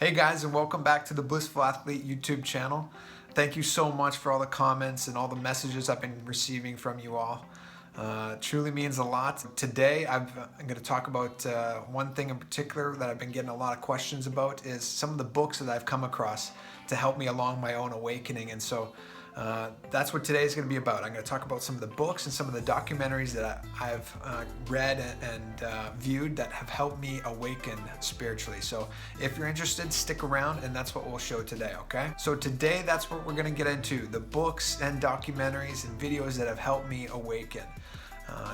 Hey guys, and welcome back to the Blissful Athlete YouTube channel. Thank you so much for all the comments and all the messages I've been receiving from you all. Truly means a lot. Today I'm going to talk about one thing in particular that I've been getting a lot of questions about is some of the books that I've come across to help me along my own awakening. And so that's what today is going to be about. I'm going to talk about some of the books and some of the documentaries that I've read and viewed that have helped me awaken spiritually. So if you're interested, stick around, and that's what we'll show today, okay? So today, that's what we're going to get into, the books and documentaries and videos that have helped me awaken.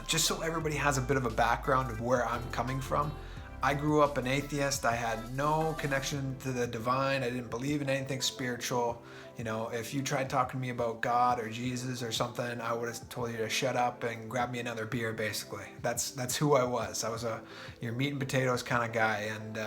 Just so everybody has a bit of a background of where I'm coming from. I grew up an atheist. I had no connection to the divine. I didn't believe in anything spiritual. You know, if you tried talking to me about God or Jesus or something, I would have told you to shut up and grab me another beer, basically. That's who I was. I was your meat and potatoes kind of guy. And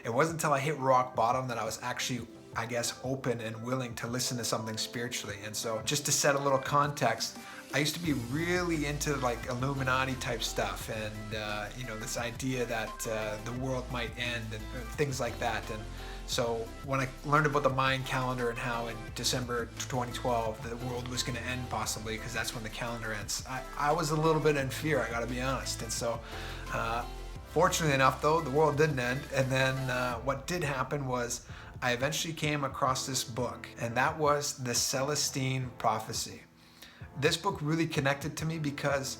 it wasn't until I hit rock bottom that I was actually, I guess, open and willing to listen to something spiritually. And so just to set a little context, I used to be really into like Illuminati type stuff and you know, this idea that the world might end and things like that. And so when I learned about the Mayan calendar and how in December 2012 the world was going to end possibly, because that's when the calendar ends, I was a little bit in fear, I got to be honest. And so fortunately enough though, the world didn't end. And then what did happen was I eventually came across this book, and that was the Celestine Prophecy. This book really connected to me because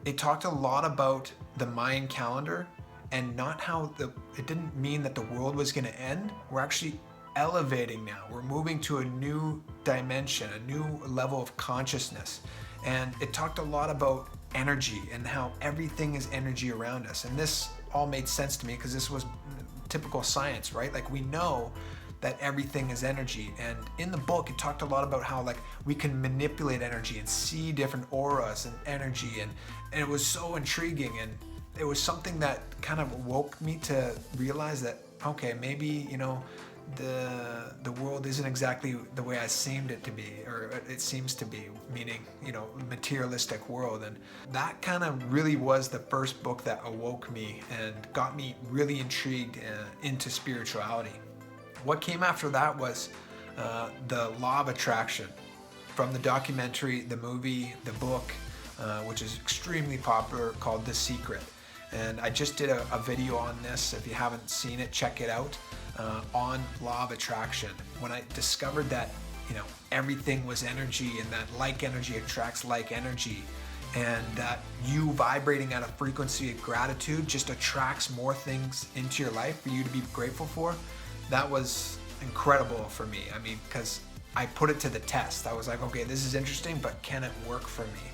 it talked a lot about the Mayan calendar and not how it didn't mean that the world was going to end. We're actually elevating now. We're moving to a new dimension, a new level of consciousness. And it talked a lot about energy and how everything is energy around us. And this all made sense to me because this was typical science, right? Like we know that everything is energy. And in the book, it talked a lot about how like we can manipulate energy and see different auras and energy. And it was so intriguing. And it was something that kind of woke me to realize that, okay, maybe, you know, the world isn't exactly the way I seemed it to be, or it seems to be, meaning, you know, materialistic world. And that kind of really was the first book that awoke me and got me really intrigued into spirituality. What came after that was the Law of Attraction, from the documentary, the movie, the book, which is extremely popular, called The Secret. And I just did a video on this. If you haven't seen it, check it out, on Law of Attraction. When I discovered that, you know, everything was energy and that like energy attracts like energy, and that you vibrating at a frequency of gratitude just attracts more things into your life for you to be grateful for. That was incredible for me. I mean, because I put it to the test. I was like, okay, this is interesting, but can it work for me?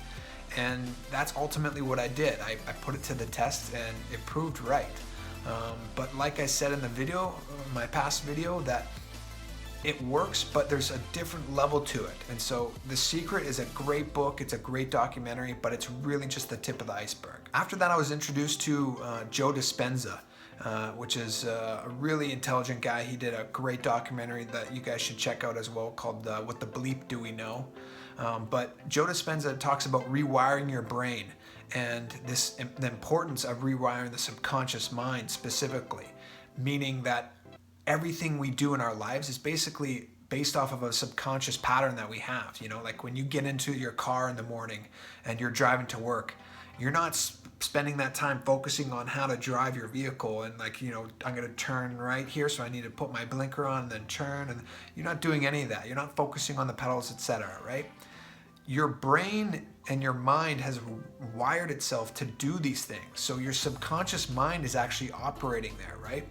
And that's ultimately what I did. I put it to the test and it proved right. But like I said in the video, my past video, that it works, but there's a different level to it. And so The Secret is a great book. It's a great documentary, but it's really just the tip of the iceberg. After that, I was introduced to Joe Dispenza, which is a really intelligent guy. He did a great documentary that you guys should check out as well, called What the Bleep Do We Know? But Joe Dispenza talks about rewiring your brain and the importance of rewiring the subconscious mind specifically, meaning that everything we do in our lives is basically based off of a subconscious pattern that we have. You know, like when you get into your car in the morning and you're driving to work, you're not spending that time focusing on how to drive your vehicle and like, you know, I'm going to turn right here, so I need to put my blinker on and then turn, and you're not doing any of that. You're not focusing on the pedals, etc., right? Your brain and your mind has wired itself to do these things. So your subconscious mind is actually operating there, right?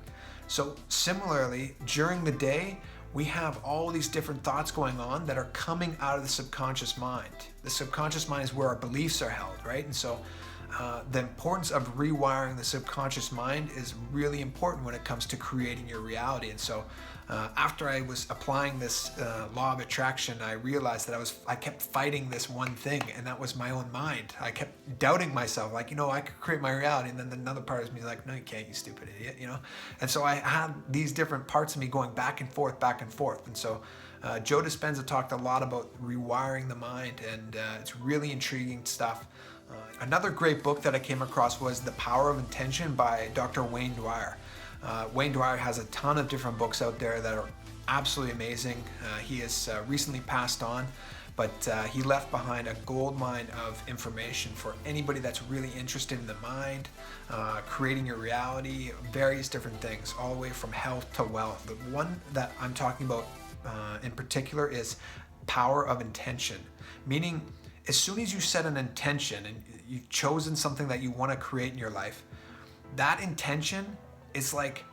So similarly, during the day, we have all these different thoughts going on that are coming out of the subconscious mind. The subconscious mind is where our beliefs are held, right? And so the importance of rewiring the subconscious mind is really important when it comes to creating your reality. And so after I was applying this law of attraction, I realized that I kept fighting this one thing, and that was my own mind. I kept doubting myself, like, you know, I could create my reality. And then another part of me like, no, you can't, you stupid idiot, you know? And so I had these different parts of me going back and forth, back and forth. And so Joe Dispenza talked a lot about rewiring the mind, and it's really intriguing stuff. Another great book that I came across was The Power of Intention by Dr. Wayne Dwyer. Wayne Dyer has a ton of different books out there that are absolutely amazing. He has recently passed on, but he left behind a gold mine of information for anybody that's really interested in the mind, creating your reality, various different things, all the way from health to wealth. The one that I'm talking about in particular is power of intention, meaning as soon as you set an intention and you've chosen something that you want to create in your life, that intention is like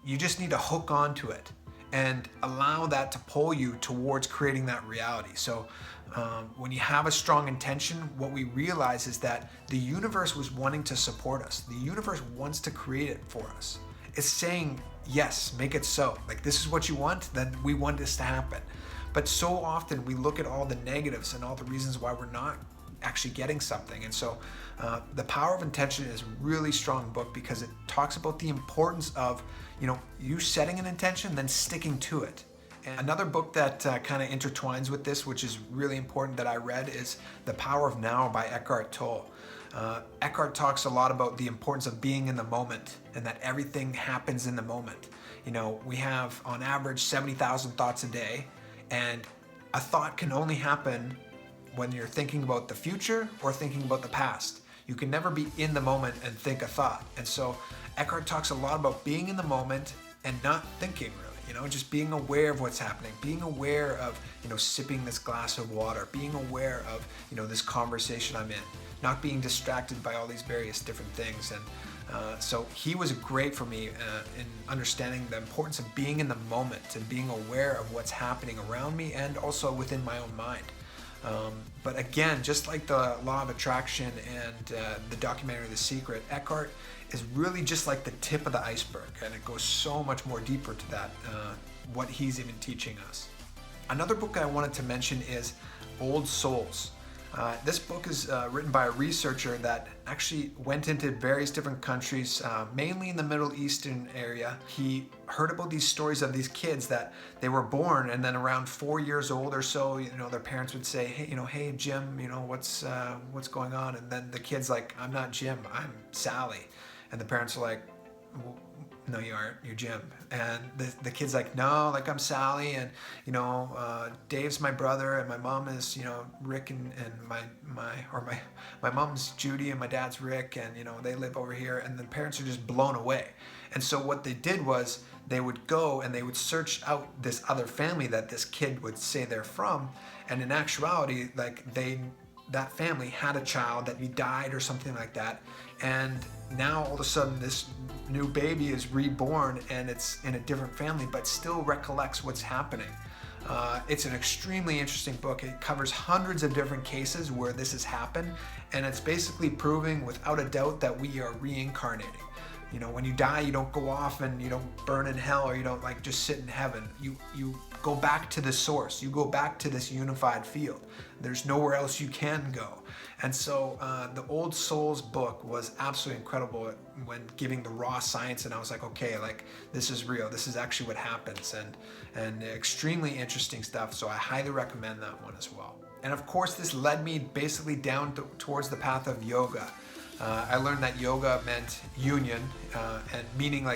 you just need to hook onto it and allow that to pull you towards creating that reality. So when you have a strong intention, what we realize is that the universe was wanting to support us. The universe wants to create it for us. It's saying, yes, make it so. Like, this is what you want, then we want this to happen. But so often we look at all the negatives and all the reasons why we're not actually getting something. And so The Power of Intention is a really strong book because it talks about the importance of, you setting an intention, then sticking to it. And another book that kind of intertwines with this, which is really important that I read, is The Power of Now by Eckhart Tolle. Eckhart talks a lot about the importance of being in the moment and that everything happens in the moment. We have on average 70,000 thoughts a day, and a thought can only happen when you're thinking about the future or thinking about the past. You can never be in the moment and think a thought. And so Eckhart talks a lot about being in the moment and not thinking really, just being aware of what's happening, being aware of, sipping this glass of water, being aware of, this conversation I'm in, not being distracted by all these various different things. And so he was great for me in understanding the importance of being in the moment and being aware of what's happening around me and also within my own mind. But again, just like the Law of Attraction and the documentary The Secret, Eckhart is really just like the tip of the iceberg, and it goes so much more deeper to that, what he's even teaching us. Another book I wanted to mention is Old Souls. This book is written by a researcher that actually went into various different countries, mainly in the Middle Eastern area. He heard about these stories of these kids that they were born, and then around 4 years old or so, their parents would say, hey Jim, what's going on? And then the kid's like, I'm not Jim, I'm Sally. And the parents are like, well, no, you aren't, you're Jim. And the kid's like, no, like I'm Sally, and Dave's my brother, and my mom is Rick, and my mom's Judy, and my dad's Rick, and they live over here. And the parents are just blown away. And so what they did was they would go and they would search out this other family that this kid would say they're from, and in actuality, like that family had a child that he died or something like that, and now all of a sudden this new baby is reborn and it's in a different family but still recollects what's happening. It's an extremely interesting book. It covers hundreds of different cases where this has happened, and it's basically proving without a doubt that we are reincarnating. When you die, you don't go off and you don't burn in hell, or you don't just sit in heaven. You go back to the source. You go back to this unified field. There's nowhere else you can go. And so the Old Souls book was absolutely incredible when giving the raw science, and I was like, okay, this is real. This is actually what happens, and extremely interesting stuff. So I highly recommend that one as well. And of course, this led me basically down towards the path of yoga. I learned that yoga meant union, and meaning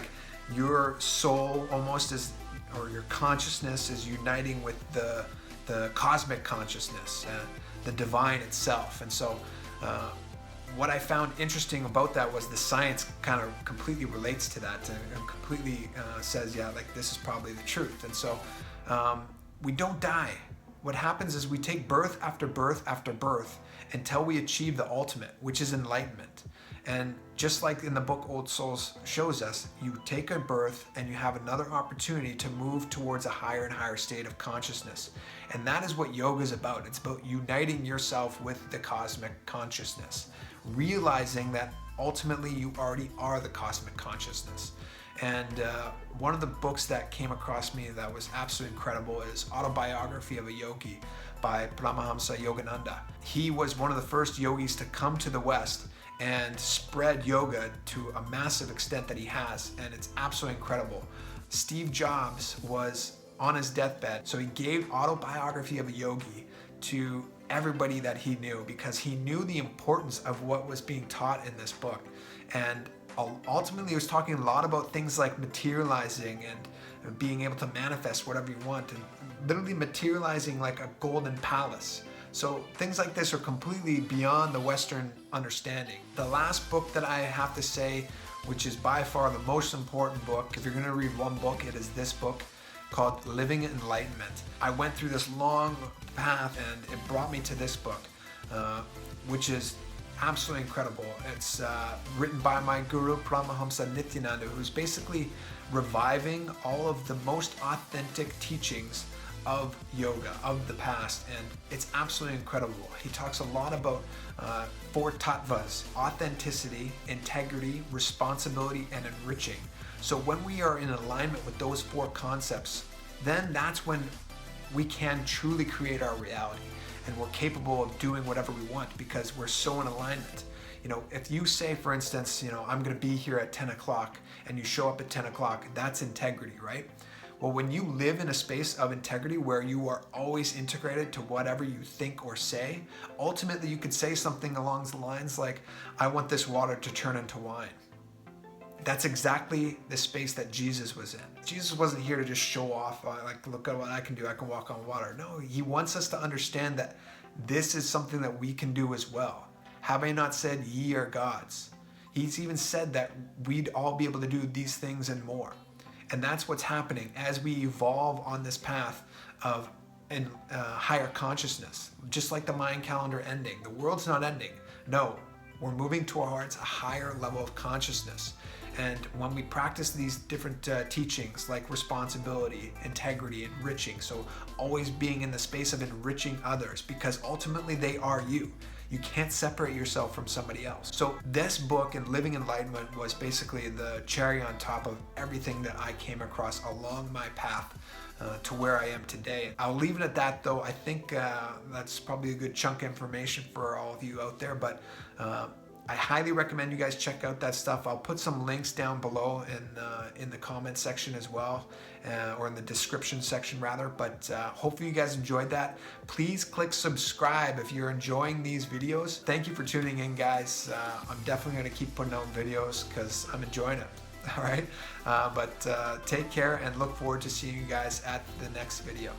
your soul almost is, or your consciousness is uniting with the cosmic consciousness, the divine itself. And so what I found interesting about that was the science kind of completely relates to that and completely says, this is probably the truth. And so we don't die. What happens is we take birth after birth after birth until we achieve the ultimate, which is enlightenment. And just like in the book Old Souls shows us, you take a birth and you have another opportunity to move towards a higher and higher state of consciousness. And that is what yoga is about. It's about uniting yourself with the cosmic consciousness, realizing that ultimately you already are the cosmic consciousness. And one of the books that came across me that was absolutely incredible is Autobiography of a Yogi by Paramahamsa Yogananda. He was one of the first yogis to come to the West and spread yoga to a massive extent that he has, and it's absolutely incredible. Steve Jobs was on his deathbed, so he gave Autobiography of a Yogi to everybody that he knew because he knew the importance of what was being taught in this book. And ultimately, it was talking a lot about things like materializing and being able to manifest whatever you want, and literally materializing like a golden palace. So things like this are completely beyond the Western understanding. The last book that I have to say, which is by far the most important book, if you're going to read one book, it is this book called Living Enlightenment. I went through this long path and it brought me to this book, which is absolutely incredible. It's written by my guru Paramahamsa Nityananda, who's basically reviving all of the most authentic teachings of yoga of the past, and it's absolutely incredible. He talks a lot about 4 tattvas: authenticity, integrity, responsibility, and enriching. So when we are in alignment with those 4 concepts, then that's when we can truly create our reality, and we're capable of doing whatever we want because we're so in alignment. You know, if you say, for instance, you know, I'm going to be here at 10 o'clock, and you show up at 10 o'clock, that's integrity, right? Well, when you live in a space of integrity where you are always integrated to whatever you think or say, ultimately you could say something along the lines like, I want this water to turn into wine. That's exactly the space that Jesus was in. Jesus wasn't here to just show off, like, look at what I can do, I can walk on water. No, he wants us to understand that this is something that we can do as well. Have I not said ye are gods? He's even said that we'd all be able to do these things and more. And that's what's happening as we evolve on this path of higher consciousness. Just like the Mayan calendar ending. The world's not ending. No, we're moving towards a higher level of consciousness. And when we practice these different teachings like responsibility, integrity, enriching, so always being in the space of enriching others, because ultimately they are you. You can't separate yourself from somebody else. So this book and Living Enlightenment was basically the cherry on top of everything that I came across along my path to where I am today. I'll leave it at that, though. I think that's probably a good chunk of information for all of you out there, but I highly recommend you guys check out that stuff. I'll put some links down below in the comment section as well, or in the description section rather. But hopefully you guys enjoyed that. Please click subscribe if you're enjoying these videos. Thank you for tuning in, guys. I'm definitely going to keep putting out videos because I'm enjoying it. All right, but take care and look forward to seeing you guys at the next video.